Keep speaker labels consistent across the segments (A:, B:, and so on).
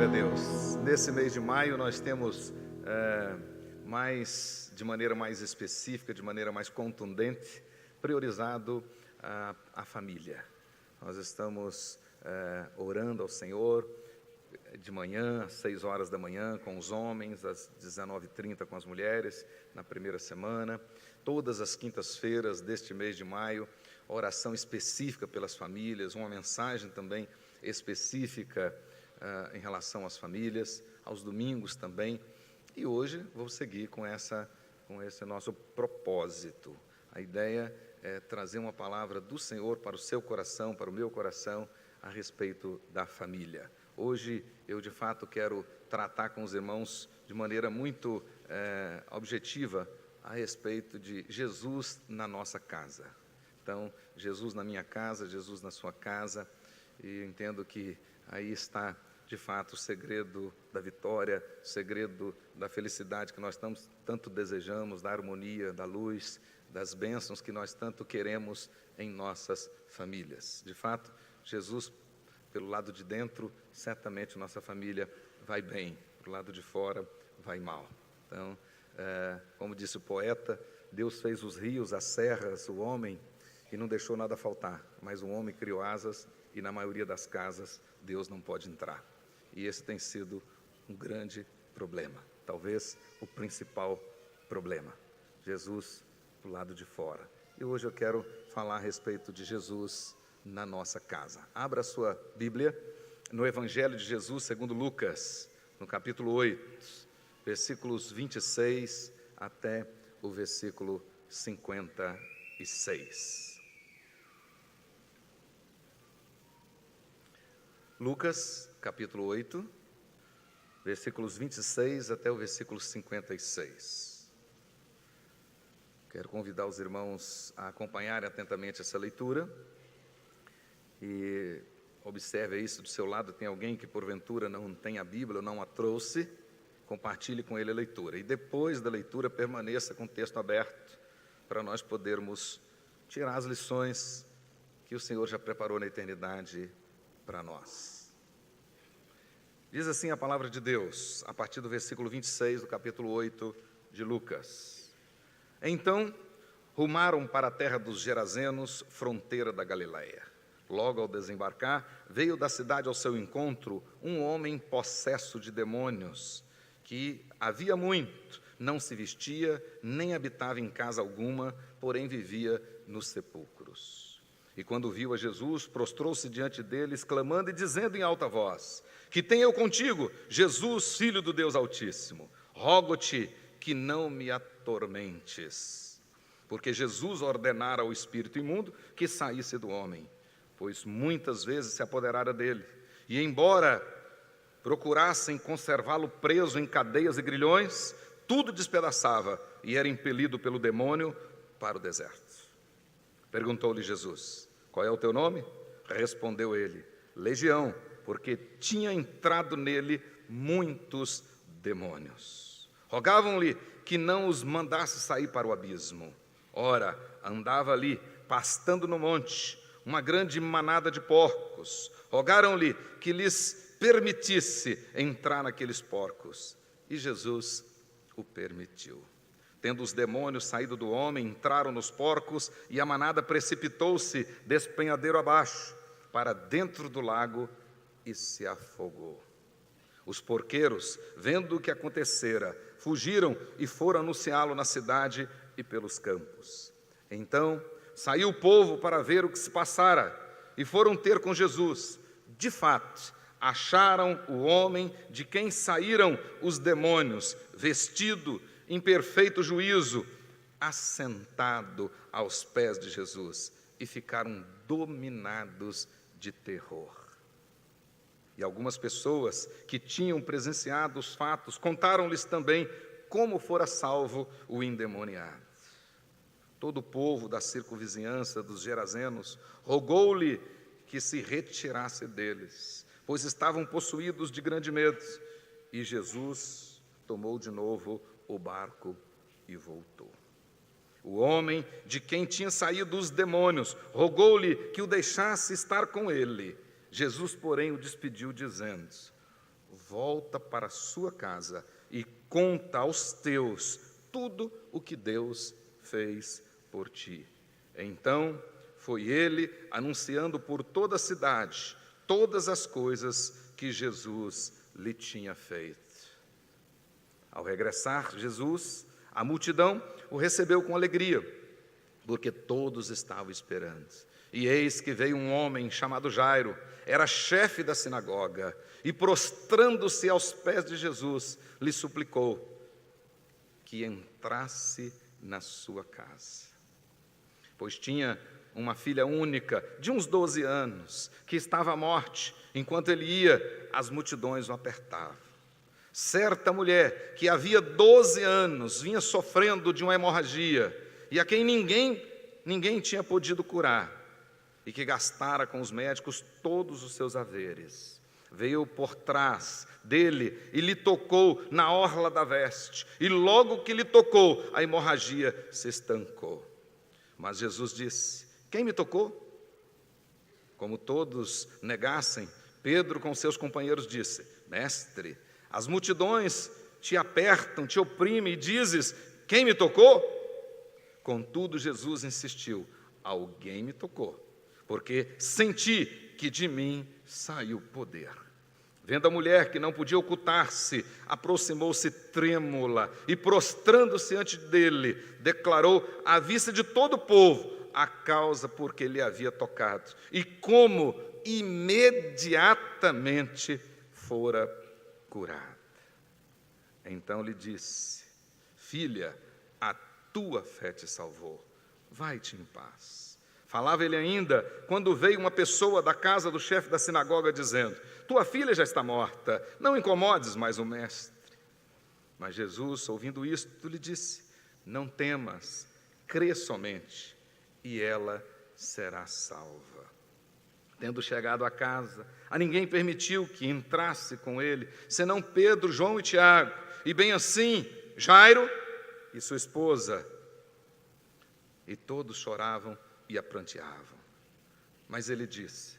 A: Glória a Deus. Nesse mês de maio nós temos de maneira mais específica, de maneira mais contundente, priorizado a família. Nós estamos orando ao Senhor de manhã, às 6 horas da manhã, com os homens, às 19h30 com as mulheres, na primeira semana. Todas as quintas-feiras deste mês de maio, oração específica pelas famílias, uma mensagem também específica em relação às famílias, aos domingos também. E hoje vou seguir com esse nosso propósito. A ideia é trazer uma palavra do Senhor para o seu coração, para o meu coração, a respeito da família. Hoje eu de fato quero tratar com os irmãos de maneira muito objetiva a respeito de Jesus na nossa casa. Então, Jesus na minha casa, Jesus na sua casa, e entendo que aí está de fato o segredo da vitória, o segredo da felicidade que nós tanto desejamos, da harmonia, da luz, das bênçãos que nós tanto queremos em nossas famílias. De fato, Jesus, pelo lado de dentro, certamente nossa família vai bem, pelo lado de fora vai mal. Então, como disse o poeta, Deus fez os rios, as serras, o homem, e não deixou nada faltar, mas o homem criou asas e na maioria das casas Deus não pode entrar. E esse tem sido um grande problema, talvez o principal problema. Jesus do lado de fora. E hoje eu quero falar a respeito de Jesus na nossa casa. Abra a sua Bíblia no Evangelho de Jesus segundo Lucas, no capítulo 8, versículos 26 até o versículo 56. Lucas, capítulo 8, versículos 26 até o versículo 56. Quero convidar os irmãos a acompanharem atentamente essa leitura. E observe isso do seu lado, tem alguém que porventura não tem a Bíblia, ou não a trouxe, compartilhe com ele a leitura. E depois da leitura permaneça com o texto aberto, para nós podermos tirar as lições que o Senhor já preparou na eternidade para nós. Diz assim a palavra de Deus, a partir do versículo 26 do capítulo 8 de Lucas. Então, rumaram para a terra dos Gerazenos, fronteira da Galileia. Logo ao desembarcar, veio da cidade ao seu encontro um homem possesso de demônios, que havia muito não se vestia, nem habitava em casa alguma, porém vivia nos sepulcros. E quando viu a Jesus, prostrou-se diante dele, exclamando e dizendo em alta voz: Que tenho eu contigo, Jesus, Filho do Deus Altíssimo? Rogo-te que não me atormentes. Porque Jesus ordenara ao espírito imundo que saísse do homem, pois muitas vezes se apoderara dele. E embora procurassem conservá-lo preso em cadeias e grilhões, tudo despedaçava e era impelido pelo demônio para o deserto. Perguntou-lhe Jesus: Qual é o teu nome? Respondeu ele: Legião, porque tinha entrado nele muitos demônios. Rogavam-lhe que não os mandasse sair para o abismo. Ora, andava ali, pastando no monte, uma grande manada de porcos. Rogaram-lhe que lhes permitisse entrar naqueles porcos. E Jesus o permitiu. Tendo os demônios saído do homem, entraram nos porcos, e a manada precipitou-se despenhadeiro abaixo, para dentro do lago, e se afogou. Os porqueiros, vendo o que acontecera, fugiram e foram anunciá-lo na cidade e pelos campos. Então saiu o povo para ver o que se passara, e foram ter com Jesus. De fato, acharam o homem de quem saíram os demônios, vestido em perfeito juízo, assentado aos pés de Jesus, e ficaram dominados de terror. E algumas pessoas que tinham presenciado os fatos contaram-lhes também como fora salvo o endemoniado. Todo o povo da circunvizinhança dos Gerazenos rogou-lhe que se retirasse deles, pois estavam possuídos de grande medo. E Jesus tomou de novo o barco e voltou. O homem de quem tinha saído os demônios rogou-lhe que o deixasse estar com ele. Jesus, porém, o despediu, dizendo: volta para a sua casa e conta aos teus tudo o que Deus fez por ti. Então foi ele anunciando por toda a cidade todas as coisas que Jesus lhe tinha feito. Ao regressar Jesus, a multidão o recebeu com alegria, porque todos estavam esperando. E eis que veio um homem chamado Jairo, era chefe da sinagoga, e prostrando-se aos pés de Jesus, lhe suplicou que entrasse na sua casa. Pois tinha uma filha única, de uns 12 anos, que estava à morte. Enquanto ele ia, as multidões o apertavam. Certa mulher, que havia 12 anos, vinha sofrendo de uma hemorragia, e a quem ninguém tinha podido curar, e que gastara com os médicos todos os seus haveres, veio por trás dele e lhe tocou na orla da veste, e logo que lhe tocou, a hemorragia se estancou. Mas Jesus disse: quem me tocou? Como todos negassem, Pedro com seus companheiros disse: mestre, as multidões te apertam, te oprimem e dizes: quem me tocou? Contudo, Jesus insistiu: alguém me tocou, porque senti que de mim saiu poder. Vendo a mulher que não podia ocultar-se, aproximou-se trêmula e, prostrando-se ante dele, declarou à vista de todo o povo a causa por que lhe havia tocado e como imediatamente fora curada. Então lhe disse: filha, a tua fé te salvou, vai-te em paz. Falava ele ainda, quando veio uma pessoa da casa do chefe da sinagoga, dizendo: tua filha já está morta, não incomodes mais o mestre. Mas Jesus, ouvindo isto, lhe disse: não temas, crê somente, e ela será salva. Tendo chegado à casa, a ninguém permitiu que entrasse com ele, senão Pedro, João e Tiago, e bem assim Jairo e sua esposa. E todos choravam e a pranteavam. Mas ele disse: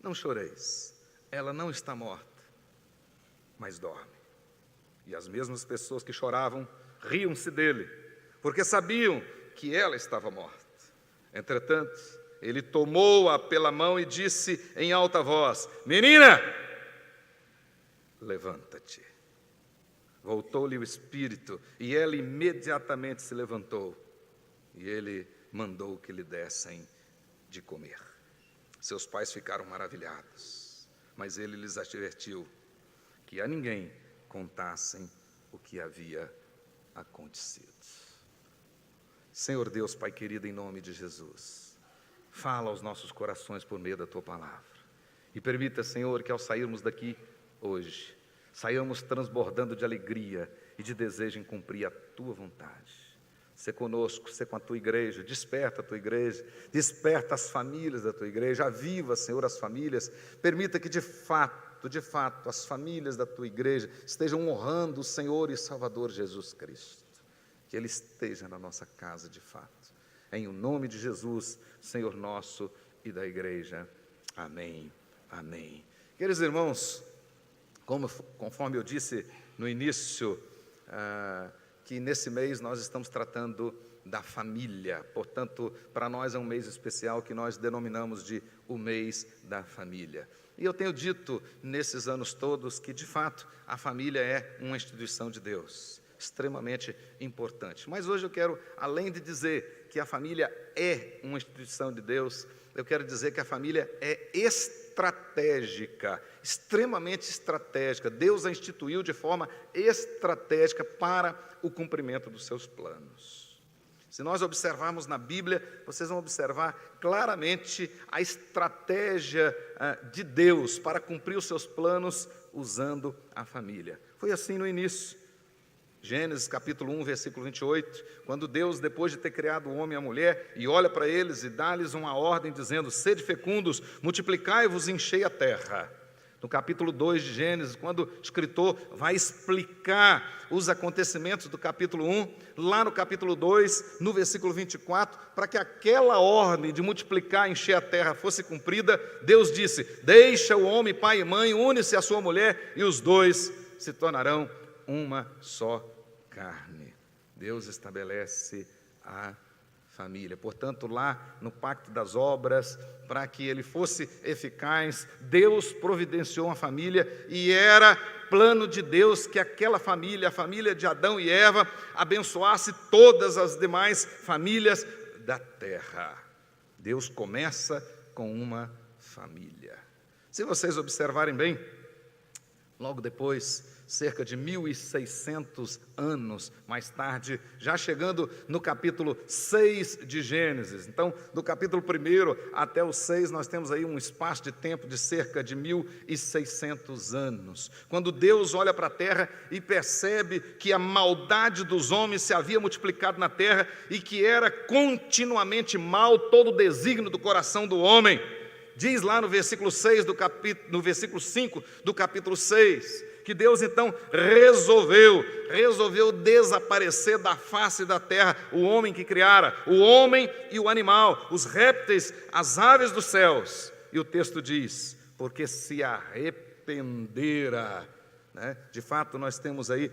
A: não choreis, ela não está morta, mas dorme. E as mesmas pessoas que choravam riam-se dele, porque sabiam que ela estava morta. Entretanto, ele tomou-a pela mão e disse em alta voz: menina, levanta-te. Voltou-lhe o espírito, e ela imediatamente se levantou, e ele mandou que lhe dessem de comer. Seus pais ficaram maravilhados, mas ele lhes advertiu que a ninguém contassem o que havia acontecido. Senhor Deus, Pai querido, em nome de Jesus, fala aos nossos corações por meio da Tua palavra. E permita, Senhor, que ao sairmos daqui hoje, saiamos transbordando de alegria e de desejo em cumprir a Tua vontade. Sê conosco, sê com a Tua igreja, desperta a Tua igreja, desperta as famílias da Tua igreja, aviva, Senhor, as famílias. Permita que de fato, as famílias da Tua igreja estejam honrando o Senhor e Salvador Jesus Cristo. Que Ele esteja na nossa casa de fato. Em o nome de Jesus, Senhor nosso e da igreja. Amém. Amém. Queridos irmãos, conforme eu disse no início, que nesse mês nós estamos tratando da família. Portanto, para nós é um mês especial que nós denominamos de o mês da família. E eu tenho dito nesses anos todos que, de fato, a família é uma instituição de Deus, extremamente importante. Mas hoje eu quero, além de dizer que a família é uma instituição de Deus, eu quero dizer que a família é estratégica, extremamente estratégica. Deus a instituiu de forma estratégica para o cumprimento dos seus planos. Se nós observarmos na Bíblia, vocês vão observar claramente a estratégia de Deus para cumprir os seus planos usando a família. Foi assim no início. Gênesis capítulo 1, versículo 28, quando Deus, depois de ter criado o homem e a mulher, e olha para eles e dá-lhes uma ordem dizendo: sede fecundos, multiplicai-vos e enchei a terra. no capítulo 2 de Gênesis, quando o escritor vai explicar os acontecimentos do capítulo 1, lá no capítulo 2, no versículo 24, para que aquela ordem de multiplicar, encher a terra fosse cumprida, Deus disse: deixa o homem, pai e mãe, une-se à sua mulher, e os dois se tornarão uma só carne. Deus estabelece a família. Portanto, lá no pacto das obras, para que ele fosse eficaz, Deus providenciou uma família, e era plano de Deus que aquela família, a família de Adão e Eva, abençoasse todas as demais famílias da terra. Deus começa com uma família. Se vocês observarem bem, logo depois, cerca de 1.600 anos mais tarde, já chegando no capítulo 6 de Gênesis. Então, do capítulo 1 até o 6, nós temos aí um espaço de tempo de cerca de 1.600 anos. Quando Deus olha para a terra e percebe que a maldade dos homens se havia multiplicado na terra e que era continuamente mal todo o desígnio do coração do homem, diz lá no versículo 6 no versículo 5 do capítulo 6, que Deus então resolveu desaparecer da face da terra o homem que criara, o homem e o animal, os répteis, as aves dos céus. E o texto diz: porque se arrependera. De fato, nós temos aí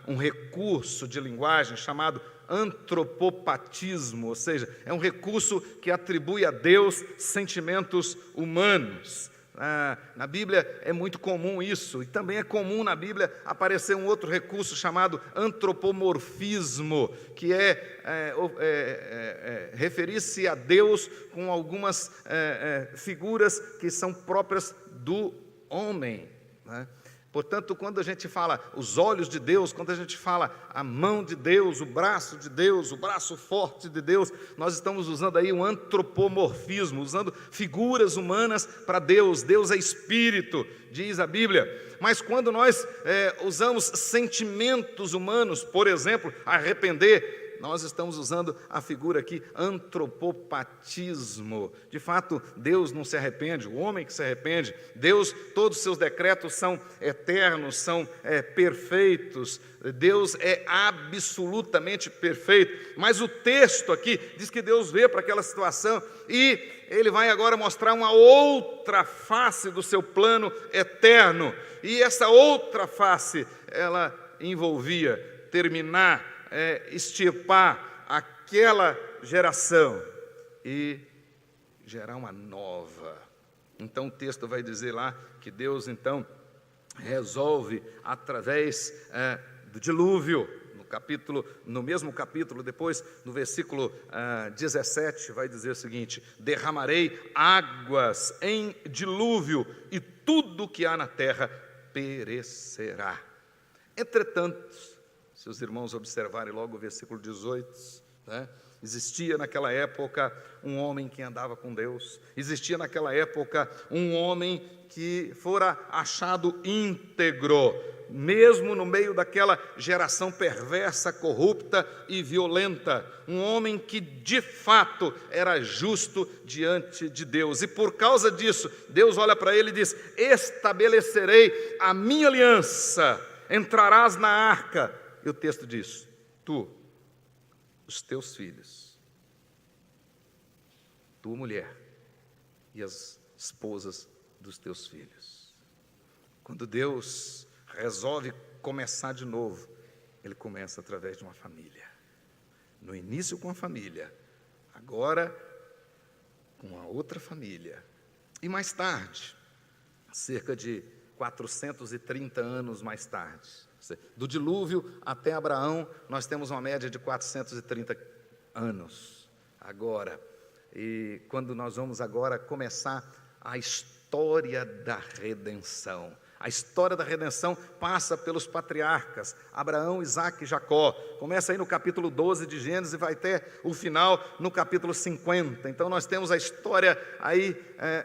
A: um recurso de linguagem chamado antropopatismo, ou seja, é um recurso que atribui a Deus sentimentos humanos. Na Bíblia é muito comum isso, e também é comum na Bíblia aparecer um outro recurso chamado antropomorfismo, que referir-se a Deus com algumas figuras que são próprias do homem. Portanto, quando a gente fala os olhos de Deus, quando a gente fala a mão de Deus, o braço de Deus, o braço forte de Deus, nós estamos usando aí um antropomorfismo, usando figuras humanas para Deus. Deus é espírito, diz a Bíblia. Mas quando nós usamos sentimentos humanos, por exemplo, arrepender, nós estamos usando a figura aqui, antropopatismo. De fato, Deus não se arrepende, o homem que se arrepende. Deus, todos os seus decretos são eternos, são perfeitos. Deus é absolutamente perfeito. Mas o texto aqui diz que Deus vê para aquela situação e Ele vai agora mostrar uma outra face do seu plano eterno. E essa outra face, ela envolvia terminar, extirpar aquela geração e gerar uma nova. Então o texto vai dizer lá que Deus então resolve através do dilúvio, no mesmo capítulo, depois no versículo 17 vai dizer o seguinte: derramarei águas em dilúvio e tudo que há na terra perecerá. Entretanto, se os irmãos observarem logo o versículo 18, existia naquela época um homem que andava com Deus, existia naquela época um homem que fora achado íntegro, mesmo no meio daquela geração perversa, corrupta e violenta, um homem que de fato era justo diante de Deus, e por causa disso, Deus olha para ele e diz: estabelecerei a minha aliança, entrarás na arca. E o texto diz: tu, os teus filhos, tua mulher e as esposas dos teus filhos. Quando Deus resolve começar de novo, Ele começa através de uma família. No início com a família, agora com a outra família. E mais tarde, cerca de 430 anos mais tarde, do dilúvio até Abraão, nós temos uma média de 430 anos. Agora, e quando nós vamos agora começar a história da redenção. A história da redenção passa pelos patriarcas, Abraão, Isaque e Jacó. Começa aí no capítulo 12 de Gênesis e vai até o final no capítulo 50. Então nós temos a história aí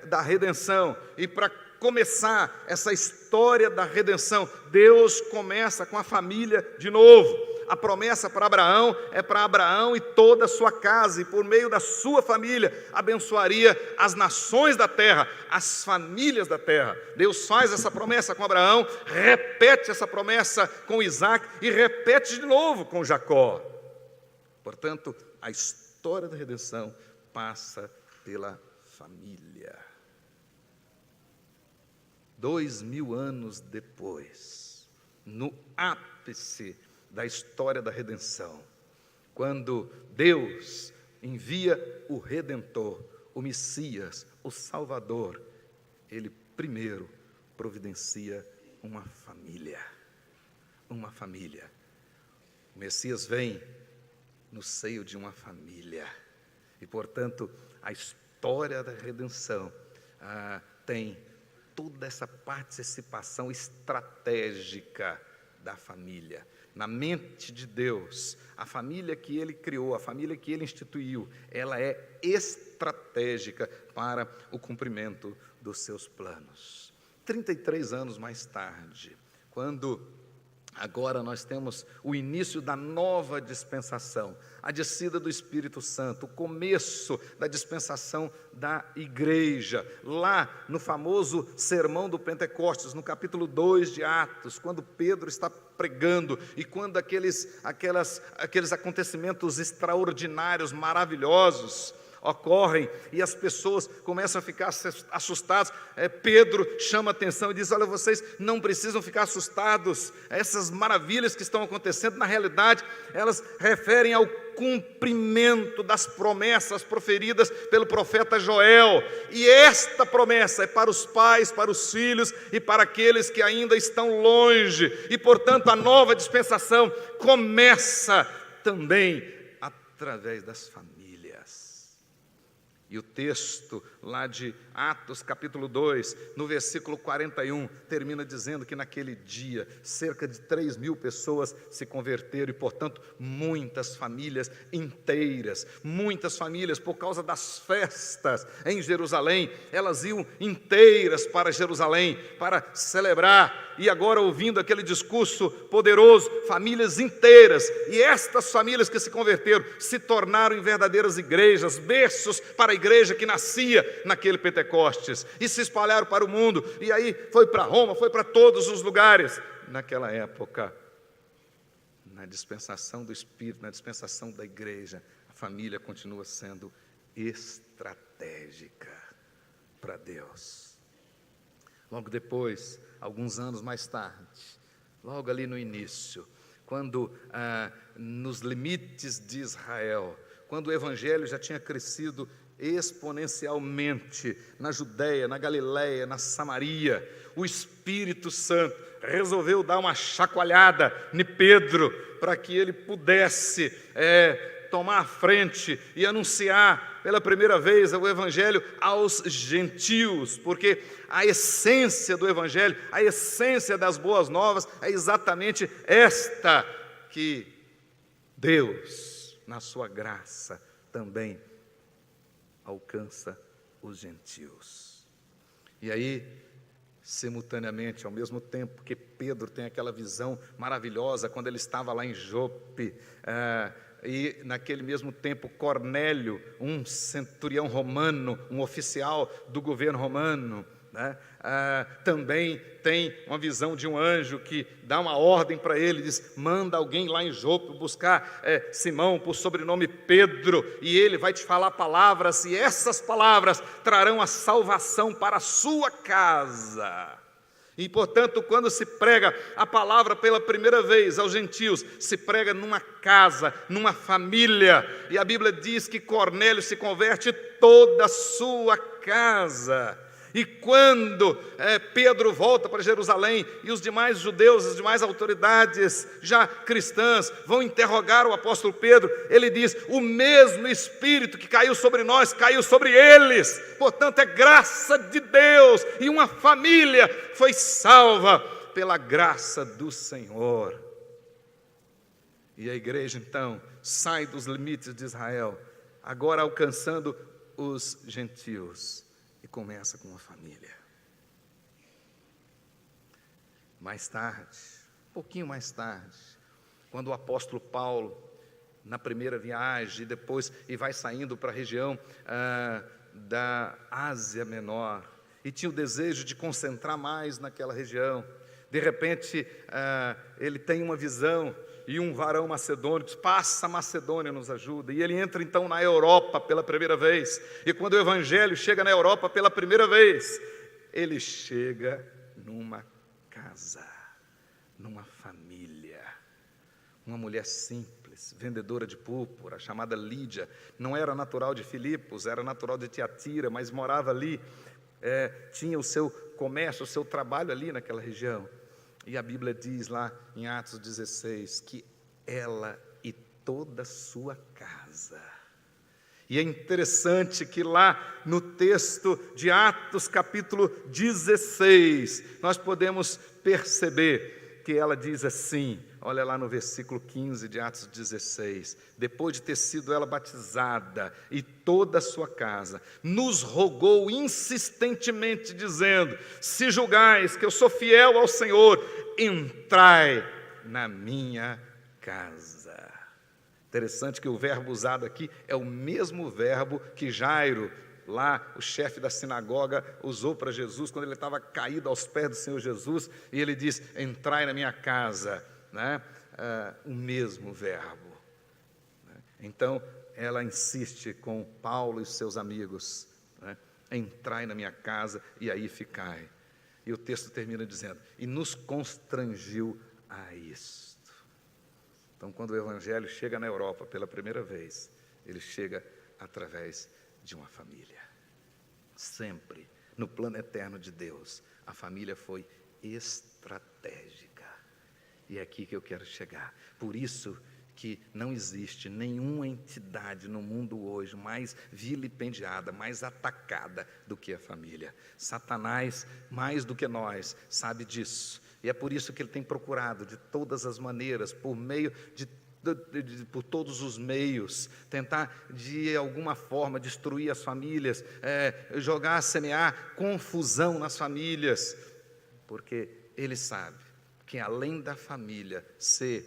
A: da redenção. E para começar essa história da redenção, Deus começa com a família de novo. a promessa para Abraão é para Abraão e toda a sua casa, e por meio da sua família abençoaria as nações da terra, as famílias da terra. Deus faz essa promessa com Abraão, repete essa promessa com Isaac e repete de novo com Jacó. Portanto, a história da redenção passa pela família. 2000 anos depois, no ápice da história da redenção, quando Deus envia o Redentor, o Messias, o Salvador, Ele primeiro providencia uma família. Uma família. O Messias vem no seio de uma família. E, portanto, a história da redenção tem toda essa participação estratégica da família. Na mente de Deus, a família que Ele criou, a família que Ele instituiu, ela é estratégica para o cumprimento dos seus planos. 33 anos mais tarde, quando agora nós temos o início da nova dispensação, a descida do Espírito Santo, o começo da dispensação da igreja, lá no famoso sermão do Pentecostes, no capítulo 2 de Atos, quando Pedro está pregando e quando aqueles acontecimentos extraordinários, maravilhosos, ocorrem e as pessoas começam a ficar assustadas. Pedro chama a atenção e diz: olha, vocês não precisam ficar assustados, essas maravilhas que estão acontecendo, na realidade, elas referem ao cumprimento das promessas proferidas pelo profeta Joel, e esta promessa é para os pais, para os filhos e para aqueles que ainda estão longe, e portanto a nova dispensação começa também através das famílias. E o texto lá de Atos capítulo 2, no versículo 41, termina dizendo que naquele dia, cerca de 3.000 pessoas se converteram e, portanto, muitas famílias inteiras, muitas famílias, por causa das festas em Jerusalém, elas iam inteiras para Jerusalém, para celebrar, e agora ouvindo aquele discurso poderoso, famílias inteiras, e estas famílias que se converteram, se tornaram em verdadeiras igrejas, berços para a igreja que nascia naquele Pentecostes, e se espalharam para o mundo, e aí foi para Roma, foi para todos os lugares. Naquela época, na dispensação do Espírito, na dispensação da igreja, a família continua sendo estratégica para Deus. Logo depois, alguns anos mais tarde, logo ali no início, quando nos limites de Israel, quando o Evangelho já tinha crescido exponencialmente na Judéia, na Galiléia, na Samaria, o Espírito Santo resolveu dar uma chacoalhada em Pedro, para que ele pudesse tomar a frente e anunciar pela primeira vez o Evangelho aos gentios, porque a essência do Evangelho, a essência das boas novas é exatamente esta, que Deus, na sua graça, também alcança os gentios. E aí, simultaneamente, ao mesmo tempo que Pedro tem aquela visão maravilhosa, quando ele estava lá em Jope, e naquele mesmo tempo Cornélio, um centurião romano, um oficial do governo romano, também tem uma visão de um anjo que dá uma ordem para ele, diz: manda alguém lá em Jope buscar Simão, por sobrenome Pedro, e ele vai te falar palavras, e essas palavras trarão a salvação para a sua casa. E, portanto, quando se prega a palavra pela primeira vez aos gentios, se prega numa casa, numa família, e a Bíblia diz que Cornélio se converte toda a sua casa. E quando Pedro volta para Jerusalém e os demais judeus, as demais autoridades já cristãs vão interrogar o apóstolo Pedro, ele diz: o mesmo Espírito que caiu sobre nós, caiu sobre eles. Portanto, é graça de Deus, e uma família foi salva pela graça do Senhor. E a igreja então sai dos limites de Israel, agora alcançando os gentios, e começa com uma família. Mais tarde, um pouquinho mais tarde, Quando o apóstolo Paulo, na primeira viagem, e vai saindo para a região da Ásia Menor, e tinha o desejo de concentrar mais naquela região, de repente ele tem uma visão, e um varão macedônio diz: passa a Macedônia, nos ajuda. E ele entra então na Europa pela primeira vez, e quando o evangelho chega na Europa pela primeira vez, ele chega numa casa, numa família. Uma mulher simples, vendedora de púrpura, chamada Lídia, não era natural de Filipos, era natural de Tiatira, mas morava ali, tinha o seu comércio, o seu trabalho ali naquela região. E a Bíblia diz lá em Atos 16, que ela e toda a sua casa. E é interessante que lá no texto de Atos capítulo 16, nós podemos perceber que ela diz assim, olha lá no versículo 15 de Atos 16, depois de ter sido ela batizada e toda a sua casa, nos rogou insistentemente dizendo: se julgais que eu sou fiel ao Senhor, entrai na minha casa. Interessante que o verbo usado aqui é o mesmo verbo que Jairo, lá o chefe da sinagoga, usou para Jesus quando ele estava caído aos pés do Senhor Jesus, e ele diz: entrai na minha casa, né? O mesmo verbo, né? Então ela insiste com Paulo e seus amigos, né? Entrai na minha casa e aí ficai. E o texto termina dizendo: e nos constrangiu a isto. Então, quando o evangelho chega na Europa pela primeira vez, ele chega através de uma família. Sempre, no plano eterno de Deus, a família foi estratégica. E é aqui que eu quero chegar. Por isso que não existe nenhuma entidade no mundo hoje mais vilipendiada, mais atacada do que a família. Satanás, mais do que nós, sabe disso. E é por isso que ele tem procurado, de todas as maneiras, por todos os meios, tentar de alguma forma destruir as famílias, semear confusão nas famílias, porque ele sabe que além da família ser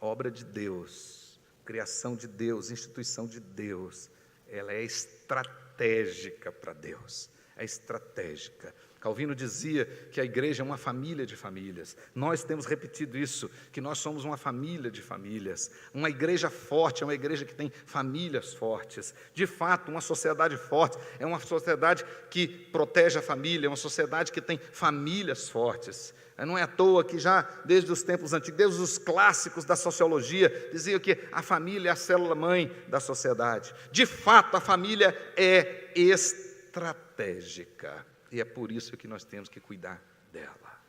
A: obra de Deus, criação de Deus, instituição de Deus, ela é estratégica para Deus, é estratégica. Calvino dizia que a igreja é uma família de famílias. Nós temos repetido isso, que nós somos uma família de famílias. Uma igreja forte é uma igreja que tem famílias fortes. De fato, uma sociedade forte é uma sociedade que protege a família, é uma sociedade que tem famílias fortes. Não é à toa que já desde os tempos antigos, desde os clássicos da sociologia, diziam que a família é a célula-mãe da sociedade. De fato, a família é estratégica. E é por isso que nós temos que cuidar dela.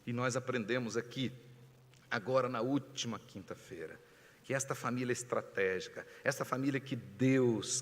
A: E nós aprendemos aqui, agora na última quinta-feira, que esta família estratégica, esta família que Deus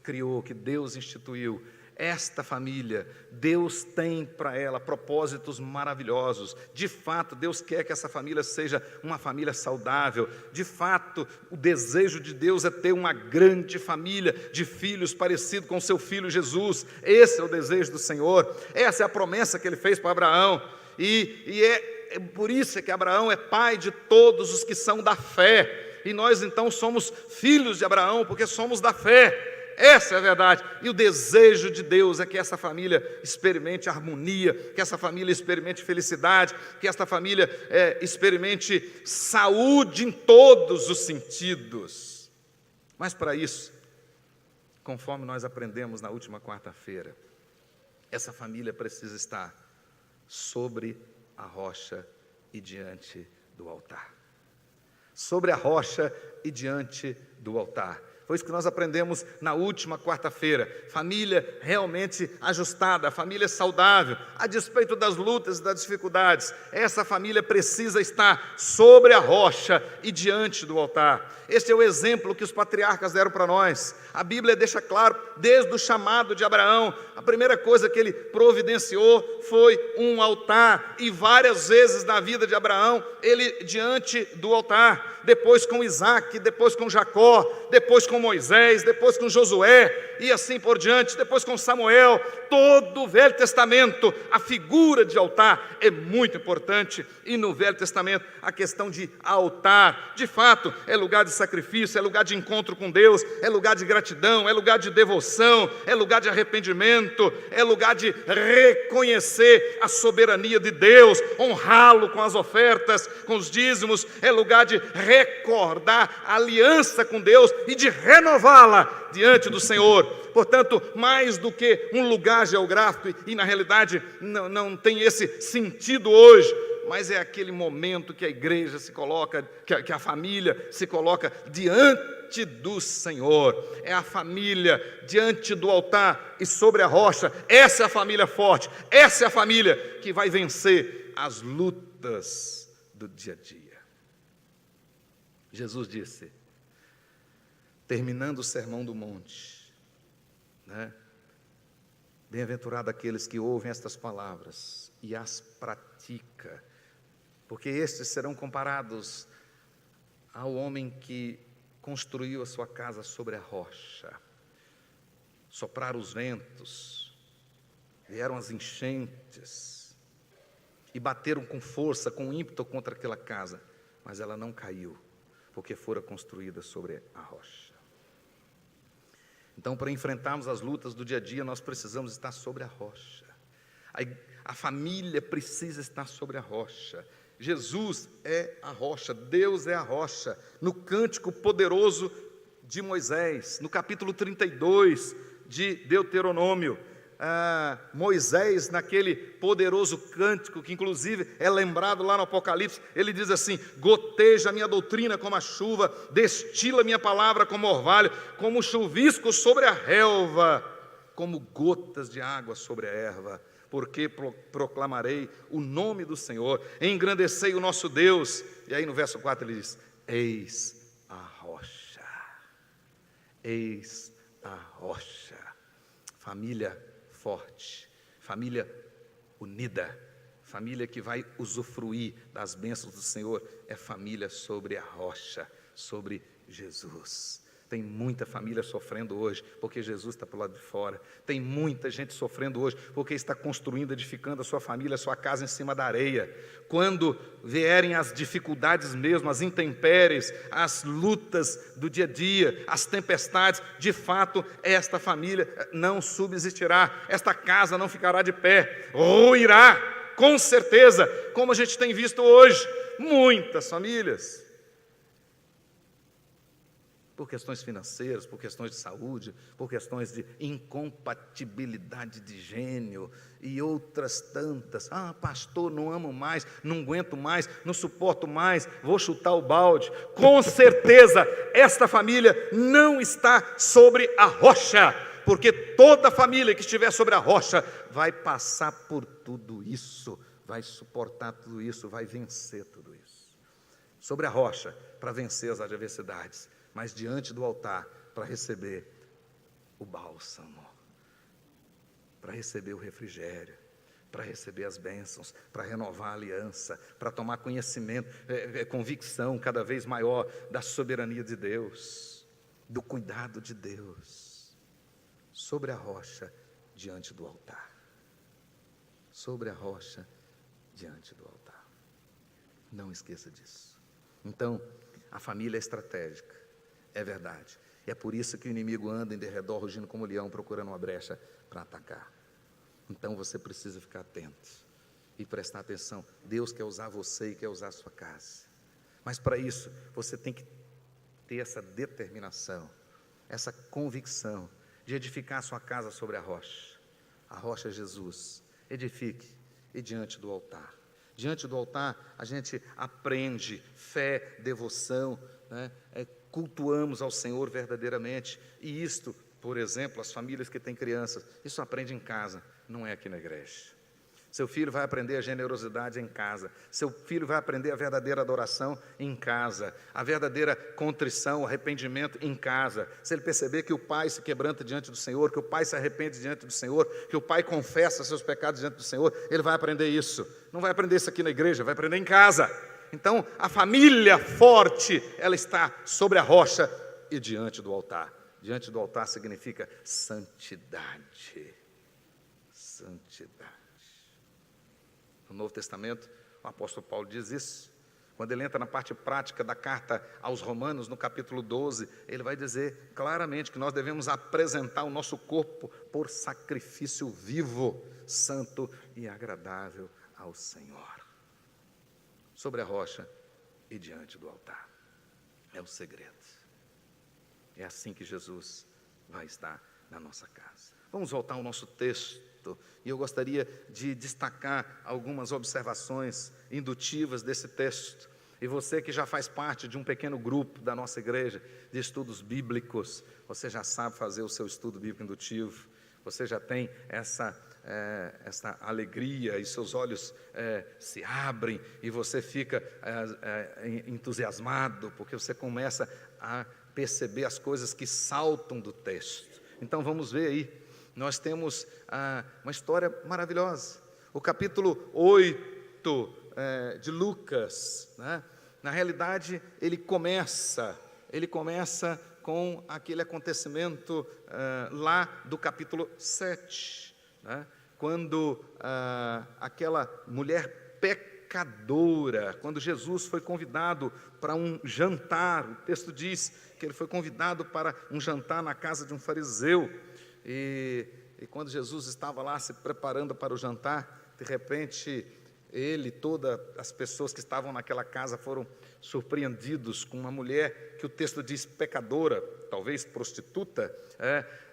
A: criou, que Deus instituiu, esta família, Deus tem para ela propósitos maravilhosos. De fato, Deus quer que essa família seja uma família saudável. De fato, o desejo de Deus é ter uma grande família de filhos parecido com o seu filho Jesus. Esse é o desejo do Senhor. Essa é a promessa que Ele fez para Abraão. E é por isso que Abraão é pai de todos os que são da fé. E nós então somos filhos de Abraão porque somos da fé. Essa é a verdade, e o desejo de Deus é que essa família experimente harmonia, que essa família experimente felicidade, que essa família experimente saúde em todos os sentidos. Mas para isso, conforme nós aprendemos na última quarta-feira, essa família precisa estar sobre a rocha e diante do altar. Sobre a rocha e diante do altar. Foi isso que nós aprendemos na última quarta-feira. Família realmente ajustada, família saudável, a despeito das lutas e das dificuldades. Essa família precisa estar sobre a rocha e diante do altar. Este é o exemplo que os patriarcas deram para nós. A Bíblia deixa claro, desde o chamado de Abraão, a primeira coisa que ele providenciou foi um altar. E várias vezes na vida de Abraão, ele diante do altar. Depois com Isaac, depois com Jacó, depois com com Moisés, depois com Josué, e assim por diante, depois com Samuel. Todo o Velho Testamento, a figura de altar é muito importante. E no Velho Testamento, a questão de altar, de fato, é lugar de sacrifício, é lugar de encontro com Deus, é lugar de gratidão, é lugar de devoção, é lugar de arrependimento, é lugar de reconhecer a soberania de Deus, honrá-lo com as ofertas, com os dízimos, é lugar de recordar a aliança com Deus e de renová-la diante do Senhor. Portanto, mais do que um lugar geográfico, e na realidade não tem esse sentido hoje, mas é aquele momento que a igreja se coloca, que a família se coloca diante do Senhor. É a família diante do altar e sobre a rocha. Essa é a família forte, essa é a família que vai vencer as lutas do dia a dia. Jesus disse, terminando o Sermão do Monte, bem-aventurado aqueles que ouvem estas palavras e as pratica, porque estes serão comparados ao homem que construiu a sua casa sobre a rocha. Sopraram os ventos, vieram as enchentes e bateram com força, com ímpeto contra aquela casa, mas ela não caiu, porque fora construída sobre a rocha. Então, para enfrentarmos as lutas do dia a dia, nós precisamos estar sobre a rocha. A família precisa estar sobre a rocha. Jesus é a rocha, Deus é a rocha. No cântico poderoso de Moisés, no capítulo 32 de Deuteronômio, Moisés, naquele poderoso cântico, que inclusive é lembrado lá no Apocalipse, ele diz assim: goteja a minha doutrina como a chuva, destila minha palavra como orvalho, como chuvisco sobre a relva, como gotas de água sobre a erva, porque proclamarei o nome do Senhor, engrandecei o nosso Deus. E aí no verso 4 ele diz: eis a rocha, eis a rocha. Família forte, família unida, família que vai usufruir das bênçãos do Senhor, é família sobre a rocha, sobre Jesus. Tem muita família sofrendo hoje, porque Jesus está para o lado de fora. Tem muita gente sofrendo hoje, porque está construindo, edificando a sua família, a sua casa em cima da areia. Quando vierem as dificuldades mesmo, as intempéries, as lutas do dia a dia, as tempestades, de fato, esta família não subsistirá, esta casa não ficará de pé, ruirá, com certeza, como a gente tem visto hoje, muitas famílias, por questões financeiras, por questões de saúde, por questões de incompatibilidade de gênio e outras tantas. Pastor, não amo mais, não aguento mais, não suporto mais, vou chutar o balde. Com certeza, esta família não está sobre a rocha, porque toda família que estiver sobre a rocha vai passar por tudo isso, vai suportar tudo isso, vai vencer tudo isso. Sobre a rocha, para vencer as adversidades, mas diante do altar, para receber o bálsamo, para receber o refrigério, para receber as bênçãos, para renovar a aliança, para tomar conhecimento, convicção cada vez maior da soberania de Deus, do cuidado de Deus, sobre a rocha, diante do altar. Sobre a rocha, diante do altar. Não esqueça disso. Então, a família é estratégica. É verdade. E é por isso que o inimigo anda em derredor, rugindo como leão, procurando uma brecha para atacar. Então você precisa ficar atento e prestar atenção. Deus quer usar você e quer usar a sua casa. Mas para isso, você tem que ter essa determinação, essa convicção de edificar a sua casa sobre a rocha. A rocha é Jesus. Edifique e diante do altar. Diante do altar, a gente aprende fé, devoção, cultuamos ao Senhor verdadeiramente. E isto, por exemplo, as famílias que têm crianças, isso aprende em casa, não é aqui na igreja. Seu filho vai aprender a generosidade em casa. Seu filho vai aprender a verdadeira adoração em casa. A verdadeira contrição, arrependimento em casa. Se ele perceber que o pai se quebranta diante do Senhor, que o pai se arrepende diante do Senhor, que o pai confessa seus pecados diante do Senhor, ele vai aprender isso. Não vai aprender isso aqui na igreja, vai aprender em casa. Então, a família forte, ela está sobre a rocha e diante do altar. Diante do altar significa santidade. Santidade. No Novo Testamento, o apóstolo Paulo diz isso. Quando ele entra na parte prática da carta aos Romanos, no capítulo 12, ele vai dizer claramente que nós devemos apresentar o nosso corpo por sacrifício vivo, santo e agradável ao Senhor. Sobre a rocha e diante do altar. É o segredo. É assim que Jesus vai estar na nossa casa. Vamos voltar ao nosso texto, e eu gostaria de destacar algumas observações indutivas desse texto. E você que já faz parte de um pequeno grupo da nossa igreja de estudos bíblicos, você já sabe fazer o seu estudo bíblico indutivo, você já tem essa alegria e seus olhos se abrem e você fica entusiasmado, porque você começa a perceber as coisas que saltam do texto. Então vamos ver aí, nós temos uma história maravilhosa. O capítulo 8 de Lucas, né? Na realidade ele começa com aquele acontecimento lá do capítulo 7, né? Quando aquela mulher pecadora, quando Jesus foi convidado para um jantar, o texto diz que ele foi convidado para um jantar na casa de um fariseu, e quando Jesus estava lá se preparando para o jantar, de repente ele e todas as pessoas que estavam naquela casa foram surpreendidos com uma mulher que o texto diz pecadora, talvez prostituta,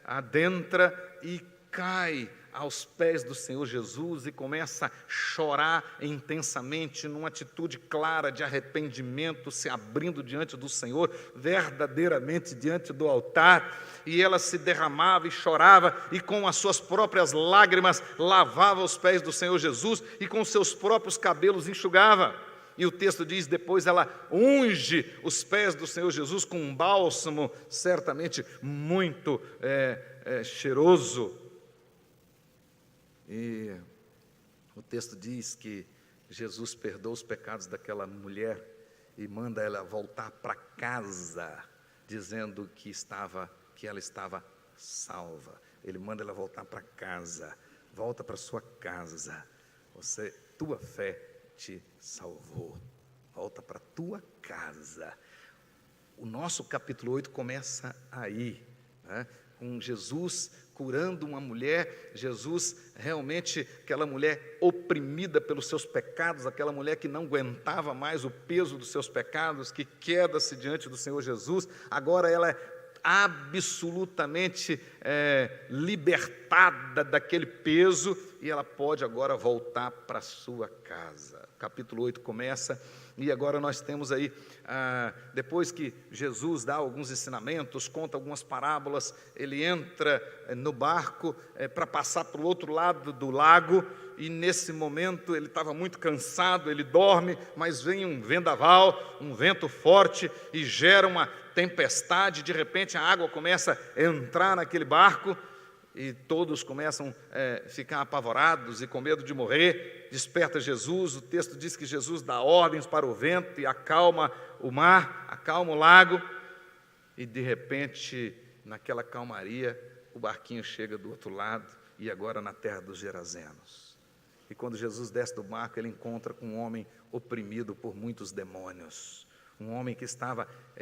A: adentra e cai aos pés do Senhor Jesus e começa a chorar intensamente, numa atitude clara de arrependimento, se abrindo diante do Senhor, verdadeiramente diante do altar, e ela se derramava e chorava, e com as suas próprias lágrimas lavava os pés do Senhor Jesus, e com seus próprios cabelos enxugava. E o texto diz, depois ela unge os pés do Senhor Jesus com um bálsamo, certamente muito cheiroso. E o texto diz que Jesus perdoa os pecados daquela mulher e manda ela voltar para casa, dizendo que ela estava salva. Ele manda ela voltar para casa. Volta para sua casa. Tua fé te salvou. Volta para tua casa. O nosso capítulo 8 começa aí, né? Com Jesus curando uma mulher, Jesus realmente, aquela mulher oprimida pelos seus pecados, aquela mulher que não aguentava mais o peso dos seus pecados, que queda-se diante do Senhor Jesus, agora ela é absolutamente libertada daquele peso, e ela pode agora voltar para a sua casa. O capítulo 8 começa, e agora nós temos aí, depois que Jesus dá alguns ensinamentos, conta algumas parábolas, ele entra no barco para passar para o outro lado do lago, e nesse momento ele estava muito cansado, ele dorme, mas vem um vendaval, um vento forte, e gera uma tempestade. De repente a água começa a entrar naquele barco, e todos começam a ficar apavorados e com medo de morrer. Desperta Jesus, o texto diz que Jesus dá ordens para o vento e acalma o mar, acalma o lago, e de repente, naquela calmaria, o barquinho chega do outro lado, e agora na terra dos Gerazenos. E quando Jesus desce do barco, ele encontra com um homem oprimido por muitos demônios, um homem que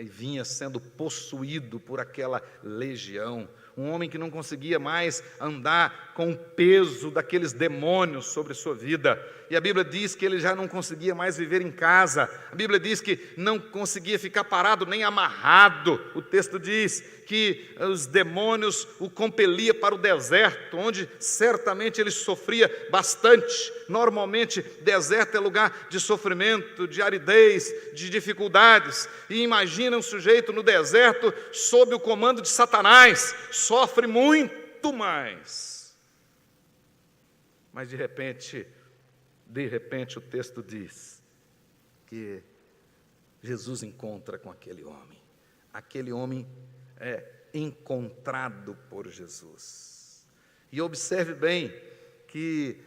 A: vinha sendo possuído por aquela legião, um homem que não conseguia mais andar com o peso daqueles demônios sobre sua vida, e a Bíblia diz que ele já não conseguia mais viver em casa, a Bíblia diz que não conseguia ficar parado nem amarrado, o texto diz que os demônios o compeliam para o deserto, onde certamente ele sofria bastante. Normalmente deserto é lugar de sofrimento, de aridez, de dificuldades, e imagina um sujeito no deserto sob o comando de Satanás, sofre muito mais. Mas de repente o texto diz que Jesus encontra com aquele homem é encontrado por Jesus. E observe bem que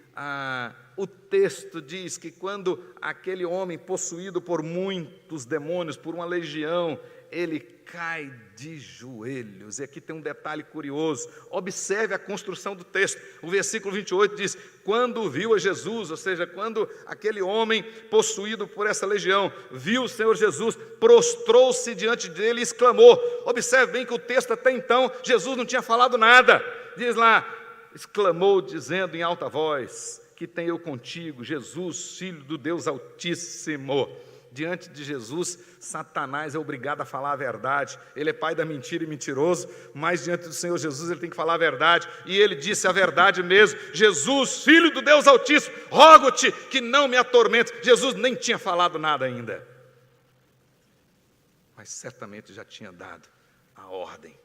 A: o texto diz que quando aquele homem possuído por muitos demônios, por uma legião, ele cai de joelhos. E aqui tem um detalhe curioso, observe a construção do texto. O versículo 28 diz: quando viu a Jesus, ou seja, quando aquele homem possuído por essa legião viu o Senhor Jesus, prostrou-se diante dele e exclamou. Observe bem que o texto até então, Jesus não tinha falado nada. Diz lá, exclamou dizendo em alta voz: que tenho eu contigo, Jesus, Filho do Deus Altíssimo. Diante de Jesus, Satanás é obrigado a falar a verdade. Ele é pai da mentira e mentiroso, mas diante do Senhor Jesus ele tem que falar a verdade. E ele disse a verdade mesmo: Jesus, Filho do Deus Altíssimo, rogo-te que não me atormentes. Jesus nem tinha falado nada ainda, mas certamente já tinha dado a ordem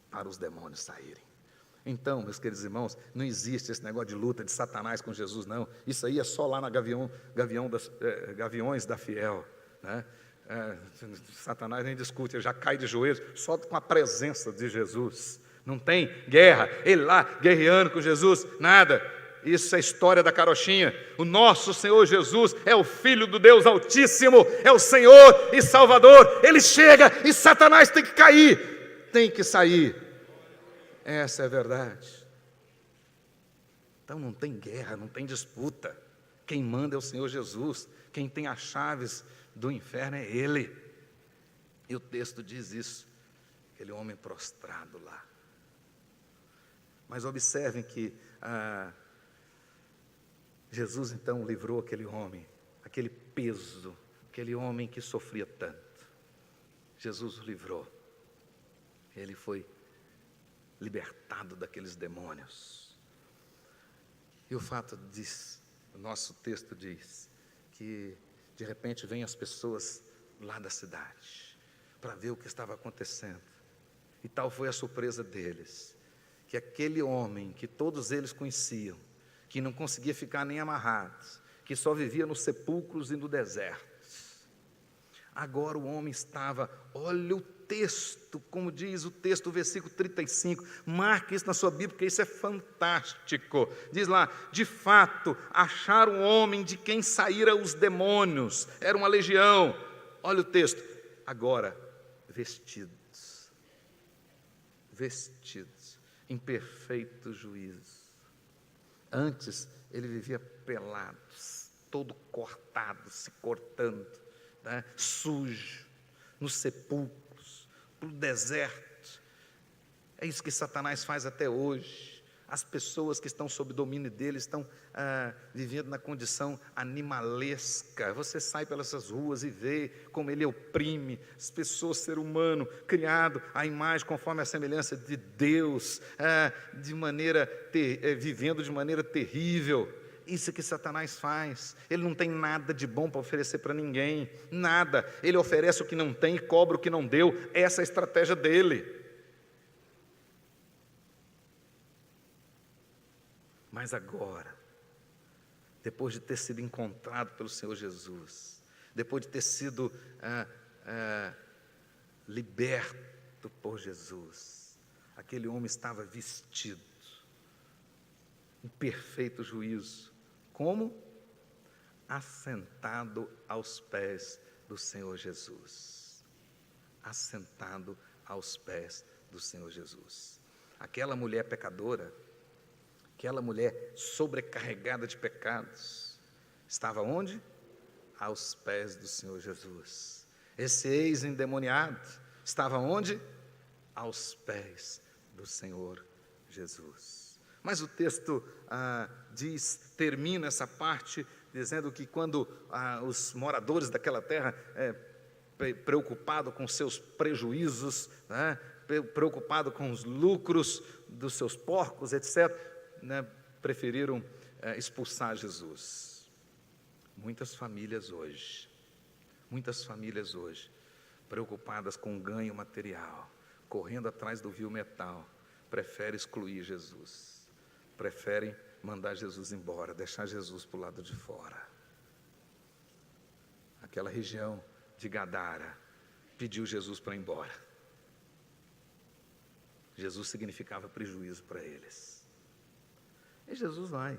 A: para os demônios saírem. Então, meus queridos irmãos, não existe esse negócio de luta de Satanás com Jesus, não. Isso aí é só lá na Gaviões da Fiel, né? Satanás nem discute, ele já cai de joelhos só com a presença de Jesus. Não tem guerra, ele lá guerreando com Jesus, nada. Isso é história da carochinha. O nosso Senhor Jesus é o Filho do Deus Altíssimo, é o Senhor e Salvador. Ele chega e Satanás tem que cair, tem que sair. Essa é a verdade. Então não tem guerra, não tem disputa. Quem manda é o Senhor Jesus. Quem tem as chaves do inferno é Ele. E o texto diz isso, aquele homem prostrado lá. Mas observem que Jesus então livrou aquele homem, aquele peso, aquele homem que sofria tanto. Jesus o livrou. Ele foi libertado daqueles demônios. E o fato diz, o nosso texto diz, que de repente vêm as pessoas lá da cidade para ver o que estava acontecendo. E tal foi a surpresa deles, que aquele homem que todos eles conheciam, que não conseguia ficar nem amarrado, que só vivia nos sepulcros e no deserto, agora o homem estava, olha o texto, como diz o texto, o versículo 35, marque isso na sua Bíblia, porque isso é fantástico. Diz lá: de fato, acharam um homem de quem saíra os demônios, era uma legião. Olha o texto, agora vestidos em perfeito juízo. Antes ele vivia pelado, todo cortado, se cortando, né? Sujo, nos sepulcros, no deserto. É isso que Satanás faz até hoje. As pessoas que estão sob domínio dele estão vivendo na condição animalesca. Você sai pelas ruas e vê como ele oprime as pessoas, ser humano, criado à imagem, conforme a semelhança de Deus, vivendo de maneira terrível. Isso que Satanás faz. Ele não tem nada de bom para oferecer para ninguém, nada. Ele oferece o que não tem e cobra o que não deu. Essa é a estratégia dele. Mas agora, depois de ter sido encontrado pelo Senhor Jesus, depois de ter sido liberto por Jesus, aquele homem estava vestido em perfeito juízo. Como? Assentado aos pés do Senhor Jesus. Assentado aos pés do Senhor Jesus. Aquela mulher pecadora, aquela mulher sobrecarregada de pecados, estava onde? Aos pés do Senhor Jesus. Esse ex-endemoniado estava onde? Aos pés do Senhor Jesus. Mas o texto termina essa parte dizendo que quando os moradores daquela terra, preocupados com seus prejuízos, né, preocupados com os lucros dos seus porcos, etc., né, preferiram expulsar Jesus. Muitas famílias hoje, preocupadas com ganho material, correndo atrás do vil metal, preferem excluir Jesus, preferem mandar Jesus embora, deixar Jesus para o lado de fora. Aquela região de Gadara pediu Jesus para ir embora. Jesus significava prejuízo para eles. E Jesus vai.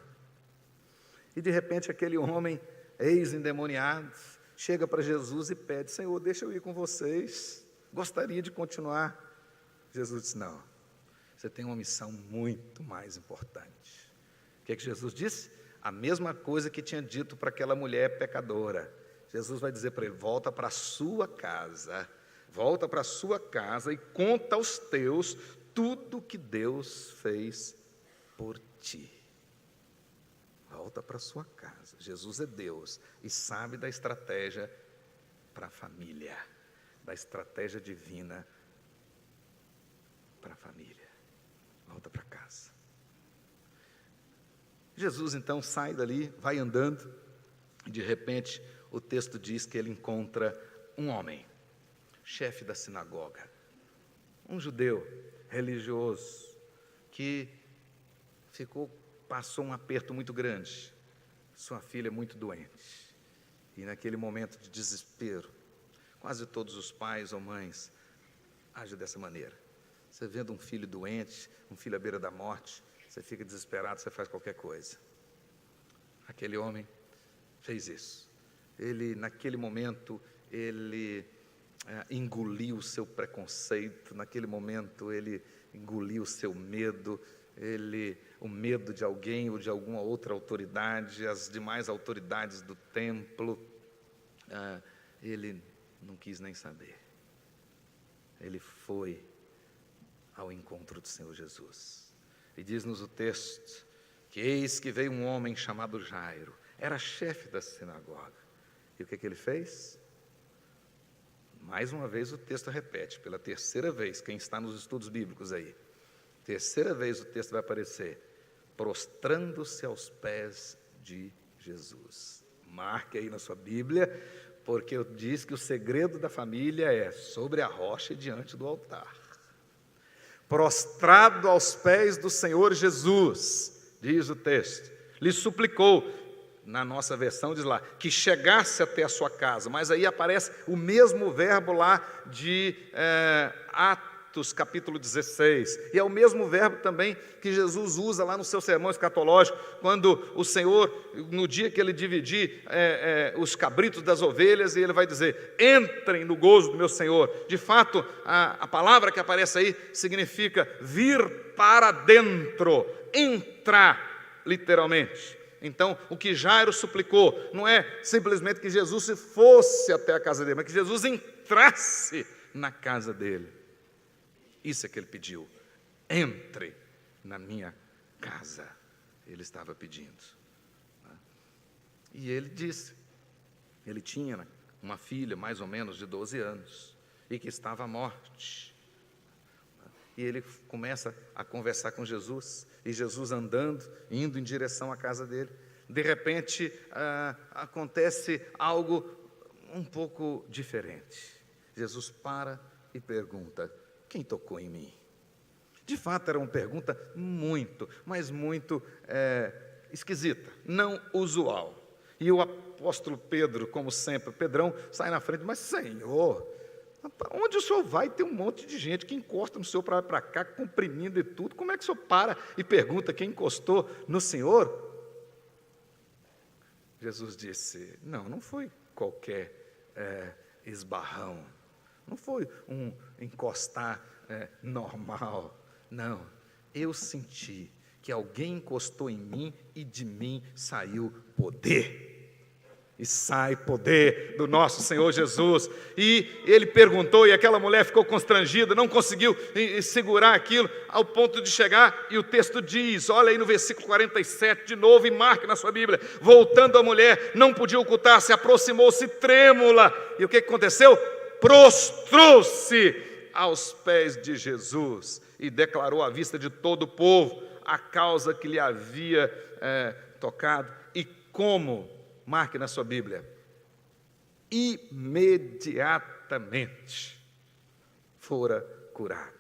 A: E de repente aquele homem, ex-endemoniado, chega para Jesus e pede: Senhor, deixa eu ir com vocês, gostaria de continuar. Jesus disse: não, você tem uma missão muito mais importante. O que é que Jesus disse? A mesma coisa que tinha dito para aquela mulher pecadora. Jesus vai dizer para ele: volta para a sua casa, e conta aos teus tudo que Deus fez por ti. Volta para a sua casa. Jesus é Deus e sabe da estratégia para a família, da estratégia divina para a família. Volta para casa. Jesus então sai dali, vai andando, e de repente o texto diz que ele encontra um homem, chefe da sinagoga, um judeu religioso, que passou um aperto muito grande. Sua filha é muito doente. E naquele momento de desespero, quase todos os pais ou mães agem dessa maneira. Você vendo um filho doente, um filho à beira da morte, você fica desesperado, você faz qualquer coisa. Aquele homem fez isso. Ele, naquele momento, engoliu o seu preconceito, naquele momento ele engoliu o seu medo, o medo de alguém ou de alguma outra autoridade, as demais autoridades do templo, ele não quis nem saber. Ele foi ao encontro do Senhor Jesus. E diz-nos o texto que eis que veio um homem chamado Jairo, era chefe da sinagoga. E o que ele fez? Mais uma vez o texto repete, pela terceira vez, quem está nos estudos bíblicos aí, terceira vez o texto vai aparecer: prostrando-se aos pés de Jesus. Marque aí na sua Bíblia, porque eu disse que o segredo da família é sobre a rocha e diante do altar. Prostrado aos pés do Senhor Jesus, diz o texto, lhe suplicou, na nossa versão diz lá, que chegasse até a sua casa, mas aí aparece o mesmo verbo lá de Atos capítulo 16, e é o mesmo verbo também que Jesus usa lá no seu sermão escatológico, quando o Senhor, no dia que ele dividir os cabritos das ovelhas, e ele vai dizer: entrem no gozo do meu Senhor. De fato, a palavra que aparece aí significa vir para dentro, entrar, literalmente. Então, o que Jairo suplicou não é simplesmente que Jesus fosse até a casa dele, mas que Jesus entrasse na casa dele. Isso é que ele pediu: entre na minha casa. Ele estava pedindo. E ele disse, ele tinha uma filha mais ou menos de 12 anos, e que estava à morte. E ele começa a conversar com Jesus, e Jesus andando, indo em direção à casa dele. De repente, acontece algo um pouco diferente. Jesus para e pergunta: quem tocou em mim? De fato, era uma pergunta muito, mas muito esquisita, não usual. E o apóstolo Pedro, como sempre, Pedrão sai na frente: mas Senhor, onde o senhor vai? Tem um monte de gente que encosta no senhor para lá e para cá, comprimindo e tudo. Como é que o senhor para e pergunta quem encostou no senhor? Jesus disse: não foi qualquer esbarrão, não foi um encostar normal, não. Eu senti que alguém encostou em mim e de mim saiu poder. E sai poder do nosso Senhor Jesus. E ele perguntou, e aquela mulher ficou constrangida, não conseguiu segurar aquilo, ao ponto de chegar, e o texto diz, olha aí no versículo 47, de novo, e marque na sua Bíblia: voltando a mulher, não podia ocultar-se, aproximou-se trêmula, e o que aconteceu? Prostrou-se aos pés de Jesus, e declarou à vista de todo o povo a causa que lhe havia tocado, e como, marque na sua Bíblia, imediatamente fora curada.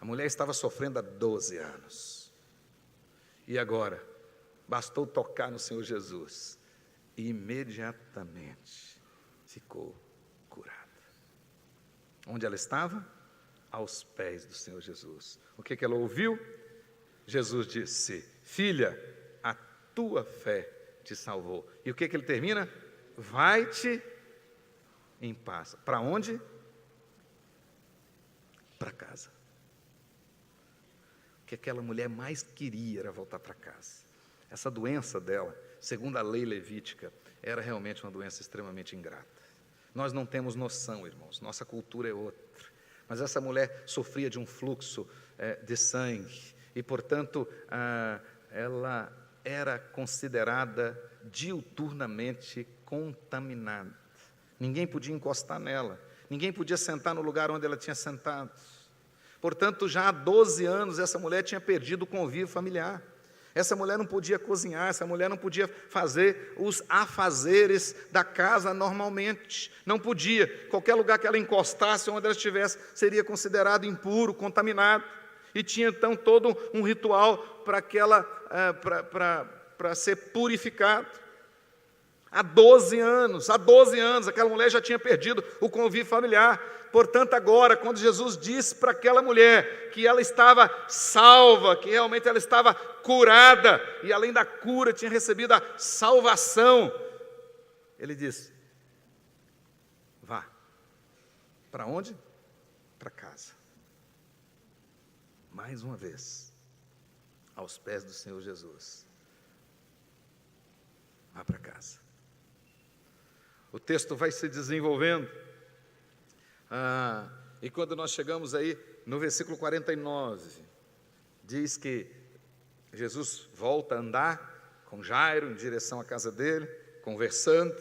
A: A mulher estava sofrendo há 12 anos. E agora, bastou tocar no Senhor Jesus, e imediatamente ficou curada. Onde ela estava? Aos pés do Senhor Jesus. O que ela ouviu? Jesus disse: filha, a tua fé te salvou. E o que ele termina? Vai-te em paz. Para onde? Para casa. O que aquela mulher mais queria era voltar para casa. Essa doença dela, segundo a lei levítica, era realmente uma doença extremamente ingrata. Nós não temos noção, irmãos, nossa cultura é outra. Mas essa mulher sofria de um fluxo de sangue e, portanto, ela era considerada diuturnamente contaminada. Ninguém podia encostar nela, ninguém podia sentar no lugar onde ela tinha sentado. Portanto, já há 12 anos, essa mulher tinha perdido o convívio familiar. Essa mulher não podia cozinhar, essa mulher não podia fazer os afazeres da casa normalmente. Não podia. Qualquer lugar que ela encostasse, onde ela estivesse, seria considerado impuro, contaminado. E tinha então todo um ritual para ser purificado. Há 12 anos, aquela mulher já tinha perdido o convívio familiar. Portanto, agora, quando Jesus disse para aquela mulher que ela estava salva, que realmente ela estava curada, e além da cura tinha recebido a salvação, ele disse: vá. Para onde? Para casa. Mais uma vez, aos pés do Senhor Jesus. Vá para casa. O texto vai se desenvolvendo. E quando nós chegamos aí no versículo 49, diz que Jesus volta a andar com Jairo em direção à casa dele, conversando,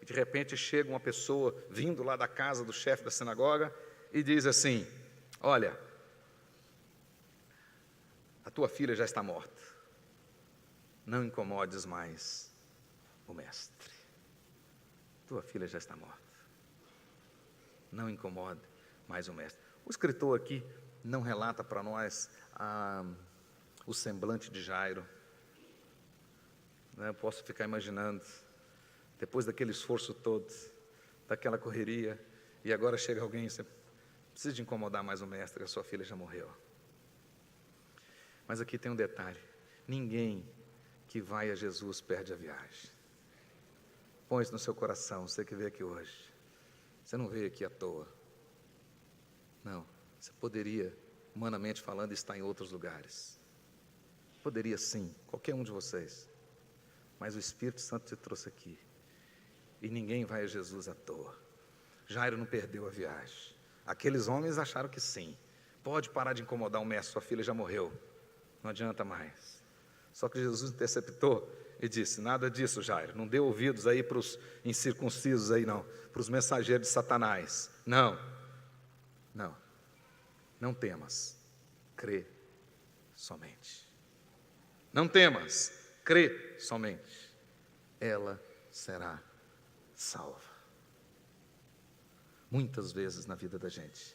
A: e de repente chega uma pessoa vindo lá da casa do chefe da sinagoga e diz assim: olha, a tua filha já está morta, não incomodes mais o mestre. Tua filha já está morta, não incomode mais o mestre. O escritor aqui não relata para nós o semblante de Jairo. Eu posso ficar imaginando, depois daquele esforço todo, daquela correria, e agora chega alguém e você precisa de incomodar mais o mestre, a sua filha já morreu. Mas aqui tem um detalhe: ninguém que vai a Jesus perde a viagem. Põe isso no seu coração, você que veio aqui hoje. Você não veio aqui à toa. Não, você poderia, humanamente falando, estar em outros lugares. Poderia sim, qualquer um de vocês. Mas o Espírito Santo te trouxe aqui. E ninguém vai a Jesus à toa. Jairo não perdeu a viagem. Aqueles homens acharam que sim. Pode parar de incomodar o mestre, sua filha já morreu. Não adianta mais. Só que Jesus interceptou e disse: nada disso, Jairo, não dê ouvidos aí para os incircuncisos aí não, para os mensageiros de Satanás. Não temas, crê somente. Não temas, crê somente. Ela será salva. Muitas vezes na vida da gente,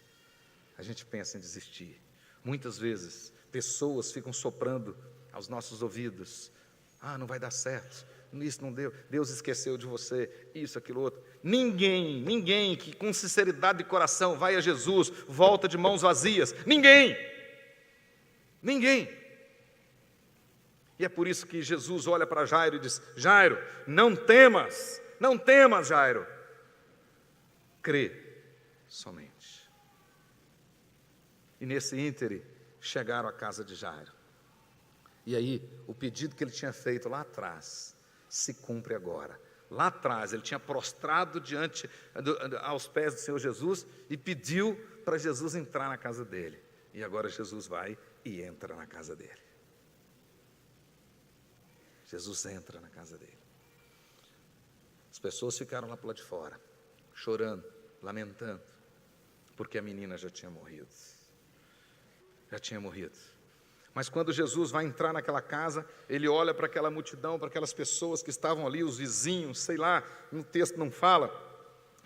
A: a gente pensa em desistir. Muitas vezes, pessoas ficam soprando aos nossos ouvidos: não vai dar certo, isso não deu, Deus esqueceu de você, isso, aquilo, outro. Ninguém que com sinceridade de coração vai a Jesus, volta de mãos vazias. Ninguém. E é por isso que Jesus olha para Jairo e diz: Jairo, não temas, Jairo. Crê somente. E nesse íntere, chegaram à casa de Jairo. E aí, o pedido que ele tinha feito lá atrás, se cumpre agora. Lá atrás, ele tinha prostrado aos pés do Senhor Jesus e pediu para Jesus entrar na casa dele. E agora Jesus vai e entra na casa dele. Jesus entra na casa dele. As pessoas ficaram lá para lá de fora, chorando, lamentando, porque a menina já tinha morrido. Mas quando Jesus vai entrar naquela casa, ele olha para aquela multidão, para aquelas pessoas que estavam ali, os vizinhos, sei lá, no texto não fala,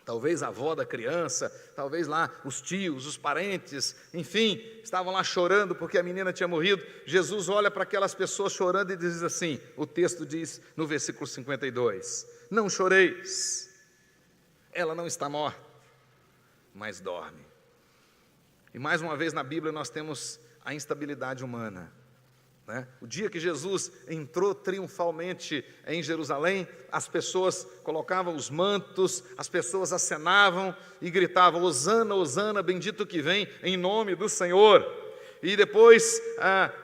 A: talvez a avó da criança, talvez lá os tios, os parentes, enfim, estavam lá chorando porque a menina tinha morrido. Jesus olha para aquelas pessoas chorando e diz assim, o texto diz no versículo 52, não choreis, ela não está morta, mas dorme. E mais uma vez na Bíblia nós temos a instabilidade humana. né? O dia que Jesus entrou triunfalmente em Jerusalém, as pessoas colocavam os mantos, as pessoas acenavam e gritavam: Hosana, Hosana, bendito que vem em nome do Senhor. E depois,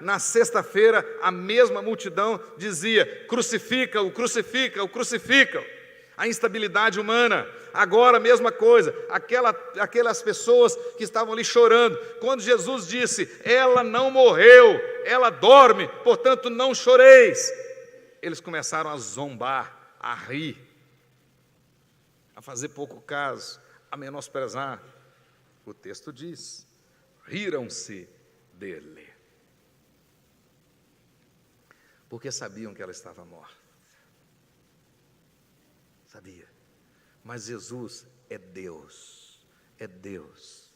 A: na sexta-feira, a mesma multidão dizia: crucifica-o, crucifica-o, crucifica-o. A instabilidade humana. Agora a mesma coisa, aquelas pessoas que estavam ali chorando, quando Jesus disse: ela não morreu, ela dorme, portanto não choreis, eles começaram a zombar, a rir, a fazer pouco caso, a menosprezar. O texto diz: riram-se dele, porque sabiam que ela estava morta. Sabia? Mas Jesus é Deus, é Deus,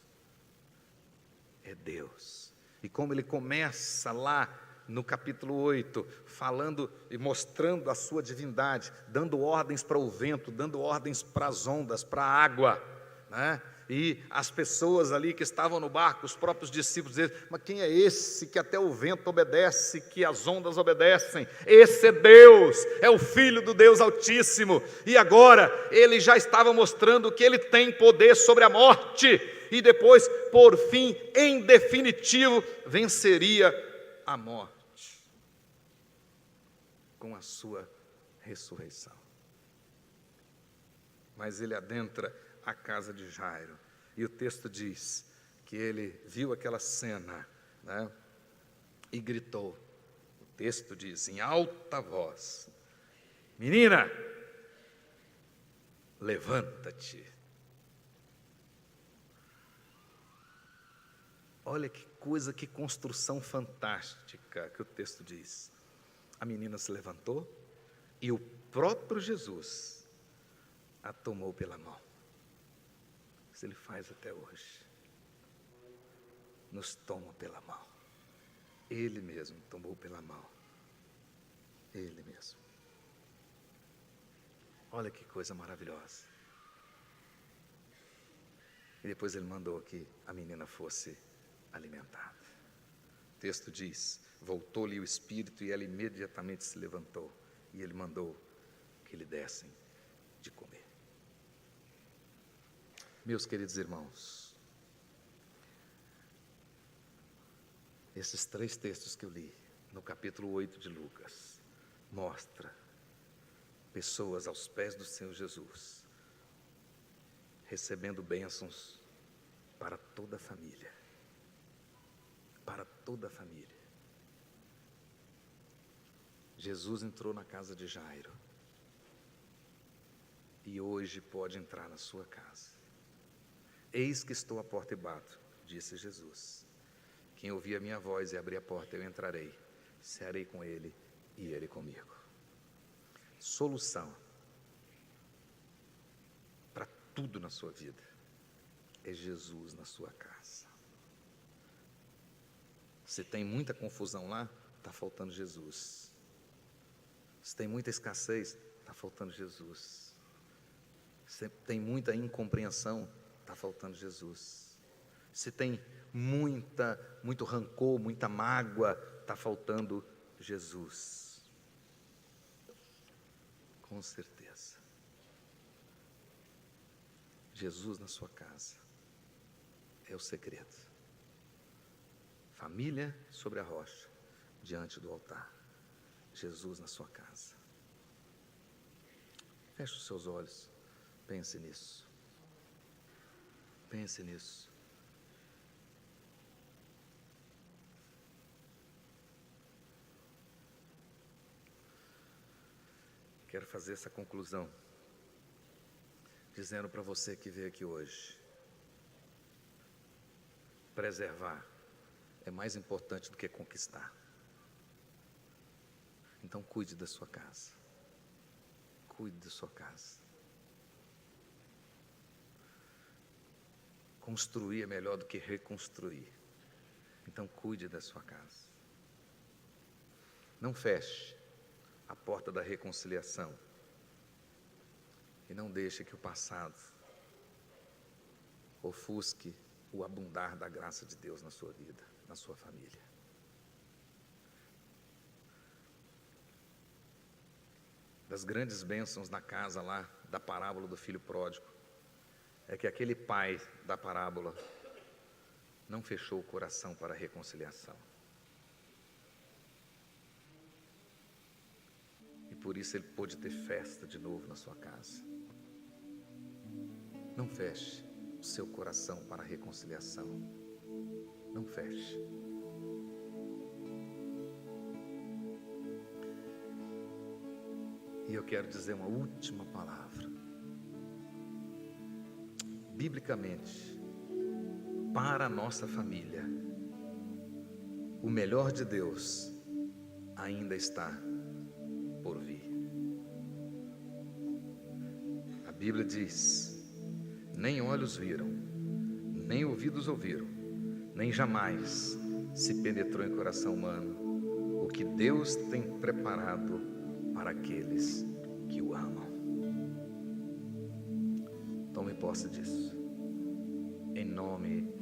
A: é Deus. E como ele começa lá no capítulo 8, falando e mostrando a sua divindade, dando ordens para o vento, dando ordens para as ondas, para a água, né? E as pessoas ali que estavam no barco, os próprios discípulos, dizem: mas quem é esse que até o vento obedece, que as ondas obedecem? Esse é Deus, é o Filho do Deus Altíssimo. E agora ele já estava mostrando que ele tem poder sobre a morte, e depois, por fim, em definitivo, venceria a morte com a sua ressurreição. Mas ele adentra a casa de Jairo, e o texto diz que ele viu aquela cena, né, e gritou. O texto diz em alta voz: menina, levanta-te. Olha que coisa, que construção fantástica que o texto diz. A menina se levantou e o próprio Jesus a tomou pela mão. Isso ele faz até hoje. Nos toma pela mão. Ele mesmo tomou pela mão. Ele mesmo. Olha que coisa maravilhosa. E depois ele mandou que a menina fosse alimentada. O texto diz: voltou-lhe o espírito e ela imediatamente se levantou. E ele mandou que lhe dessem de comer. Meus queridos irmãos, esses 3 textos que eu li no capítulo 8 de Lucas mostra pessoas aos pés do Senhor Jesus recebendo bênçãos para toda a família. Para toda a família. Jesus entrou na casa de Jairo e hoje pode entrar na sua casa. Eis que estou à porta e bato, disse Jesus. Quem ouvir a minha voz e abrir a porta, eu entrarei, cearei com ele e ele comigo. Solução para tudo na sua vida é Jesus na sua casa. Se tem muita confusão lá, está faltando Jesus. Se tem muita escassez, está faltando Jesus. Se tem muita incompreensão, está faltando Jesus. Se tem muito rancor, muita mágoa, está faltando Jesus. Com certeza. Jesus na sua casa é o segredo. Família sobre a rocha, diante do altar. Jesus na sua casa. Feche os seus olhos, pense nisso. Pense nisso. Quero fazer essa conclusão, dizendo para você que veio aqui hoje: preservar é mais importante do que conquistar. Então cuide da sua casa. Cuide da sua casa. Construir é melhor do que reconstruir. Então cuide da sua casa. Não feche a porta da reconciliação. E não deixe que o passado ofusque o abundar da graça de Deus na sua vida, na sua família. das grandes bênçãos na casa lá, da parábola do filho pródigo, é que aquele pai da parábola não fechou o coração para a reconciliação. E por isso ele pôde ter festa de novo na sua casa. Não feche o seu coração para a reconciliação. Não feche. E eu quero dizer uma última palavra. Biblicamente, para a nossa família, o melhor de Deus ainda está por vir. A Bíblia diz: nem olhos viram, nem ouvidos ouviram, nem jamais se penetrou em coração humano o que Deus tem preparado para aqueles que o amam. Tome posse disso, em nome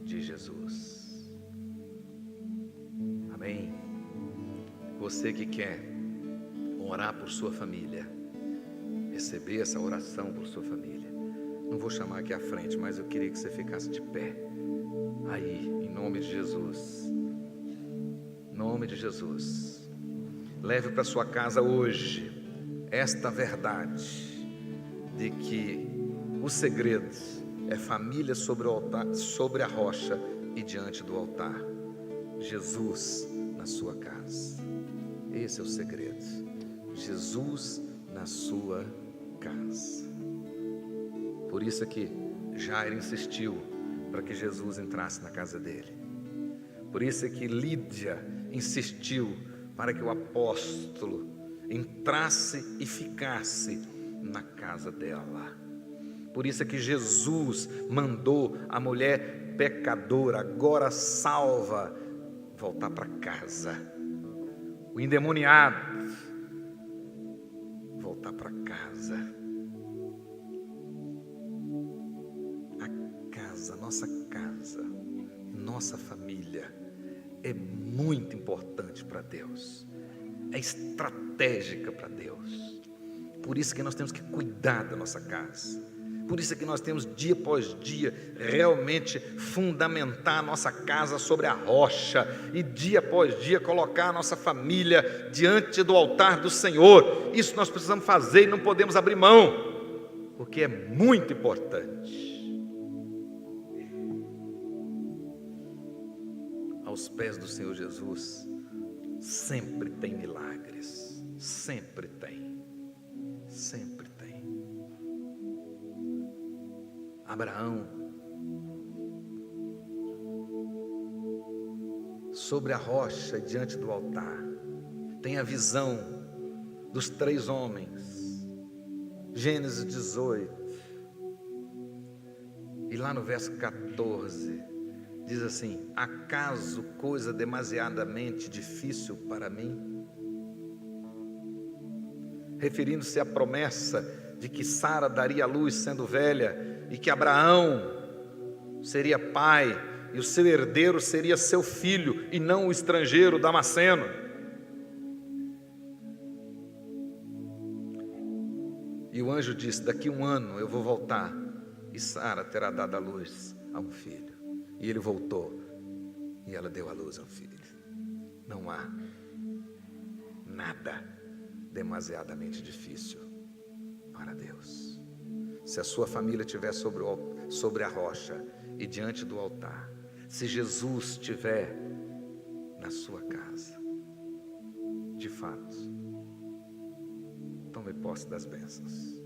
A: de Jesus. Amém. Você que quer orar por sua família, receber essa oração por sua família, não vou chamar aqui à frente, mas eu queria que você ficasse de pé aí, em nome de Jesus. Em nome de Jesus. Leve para sua casa hoje esta verdade de que o segredo é família sobre o altar, sobre a rocha e diante do altar. Jesus na sua casa. Esse é o segredo. Jesus na sua casa. Por isso que Jairo insistiu para que Jesus entrasse na casa dele. Por isso que Lídia insistiu para que o apóstolo entrasse e ficasse na casa dela. Por isso que Jesus mandou a mulher pecadora, agora salva, voltar para casa. O endemoniado voltar para casa. A casa, nossa família é muito importante para Deus. É estratégica para Deus. Por isso que nós temos que cuidar da nossa casa. Por isso que nós temos dia após dia realmente fundamentar a nossa casa sobre a rocha e dia após dia colocar a nossa família diante do altar do Senhor. Isso nós precisamos fazer e não podemos abrir mão, porque é muito importante. Aos pés do Senhor Jesus sempre tem milagres, sempre tem, sempre tem. Abraão, sobre a rocha diante do altar, tem a visão dos 3 homens, Gênesis 18, e lá no verso 14, diz assim: acaso coisa demasiadamente difícil para mim? Referindo-se à promessa de que Sara daria à luz sendo velha, e que Abraão seria pai, e o seu herdeiro seria seu filho, e não o estrangeiro Damasceno. E o anjo disse: daqui 1 ano eu vou voltar, e Sara terá dado à luz a um filho. E ele voltou, e ela deu à luz a um filho. Não há nada demasiadamente difícil para Deus. Se a sua família estiver sobre a rocha e diante do altar, se Jesus estiver na sua casa, de fato, tome posse das bênçãos.